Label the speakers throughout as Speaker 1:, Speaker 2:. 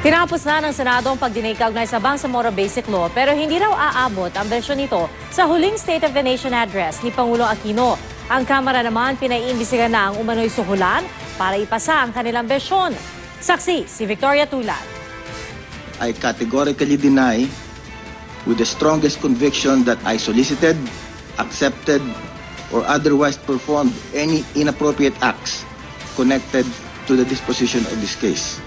Speaker 1: Tinapos na ng Senado ang pagdinig kaugnay sa Bangsamoro Basic Law pero hindi raw aabot ang bersyon nito sa huling State of the Nation address ni Pangulong Aquino. Ang Kamara naman pinaiimbisigan na ang umano'y suhulan para ipasa ang kanilang bersyon. Saksi si Victoria Tulad.
Speaker 2: I categorically deny with the strongest conviction that I solicited, accepted, or otherwise performed any inappropriate acts connected to the disposition of this case.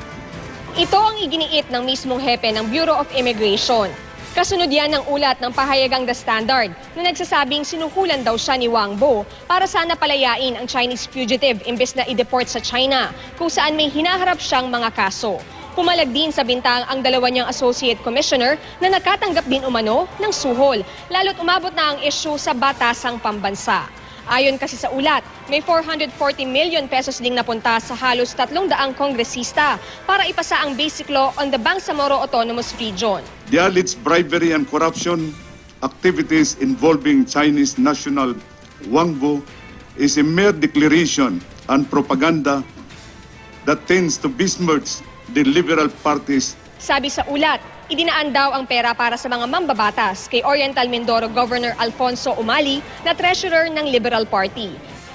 Speaker 3: Ito ang iginiit ng mismong hepe ng Bureau of Immigration. Kasunod yan ng ulat ng pahayagang The Standard na nagsasabing sinuhulan daw siya ni Wang Bo para sana palayain ang Chinese fugitive imbes na i-deport sa China kung saan may hinaharap siyang mga kaso. Pumalag din sa bintang ang dalawa niyang associate commissioner na nakatanggap din umano ng suhol, lalo't umabot na ang issue sa batasang pambansa. Ayon kasi sa ulat, may 440 million pesos ding napunta sa halos 300 kongresista para ipasa ang Basic Law on the Bangsamoro Autonomous Region.
Speaker 4: The alleged bribery and corruption activities involving Chinese national Wang Bo is a mere declaration and propaganda that tends to besmirch the liberal parties.
Speaker 3: Sabi sa ulat, idinaan daw ang pera para sa mga mambabatas kay Oriental Mindoro Governor Alfonso Umali na treasurer ng Liberal Party.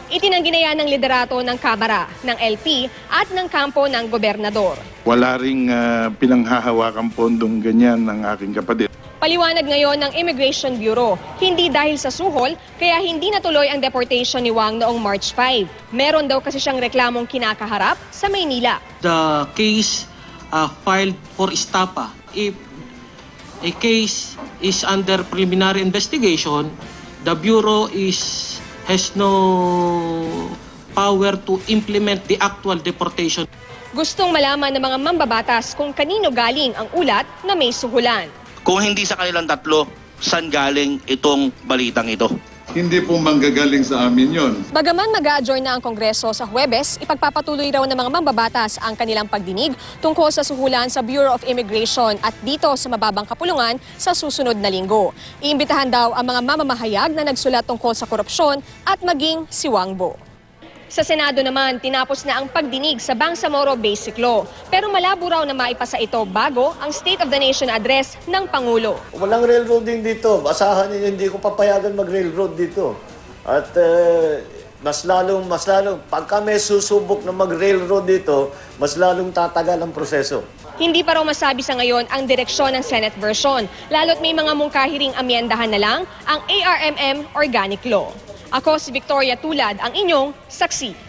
Speaker 3: Itinanggi na yan ng liderato ng Kamara, ng LP at ng kampo ng gobernador.
Speaker 5: Wala ring pinanghahawakan pondong ganyan ng aking kapatid.
Speaker 3: Paliwanag ngayon ng Immigration Bureau, hindi dahil sa suhol, kaya hindi natuloy ang deportation ni Wang noong March 5. Meron daw kasi siyang reklamong kinakaharap sa Maynila.
Speaker 6: The case filed for estapa. If a case is under preliminary investigation, the Bureau has no power to implement the actual deportation.
Speaker 3: Gustong malaman ng mga mambabatas kung kanino galing ang ulat na may suhulan.
Speaker 7: Kung hindi sa kanilang tatlo, saan galing itong balitang ito?
Speaker 4: Hindi po manggagaling sa amin yon.
Speaker 3: Bagaman mag-a-adjourn na ang Kongreso sa Huwebes, ipagpapatuloy raw ng mga mambabatas ang kanilang pagdinig tungkol sa suhulan sa Bureau of Immigration at dito sa mababang kapulungan sa susunod na linggo. Iimbitahan daw ang mga mamamahayag na nagsulat tungkol sa korupsyon at maging si Wang Bo. Sa Senado naman, tinapos na ang pagdinig sa Bangsamoro Basic Law. Pero malabo raw na maipasa ito bago ang State of the Nation address ng Pangulo.
Speaker 8: Walang railroading dito. Asahan niyo, hindi ko papayagan mag-railroad dito. At mas lalong, pagka may susubok na mag-railroad dito, mas lalong tatagal ang proseso.
Speaker 3: Hindi pa raw masabi sa ngayon ang direksyon ng Senate version, lalo't may mga mungkahiring amyendahan na lang ang ARMM Organic Law. Ako si Victoria Tulad, ang inyong saksi.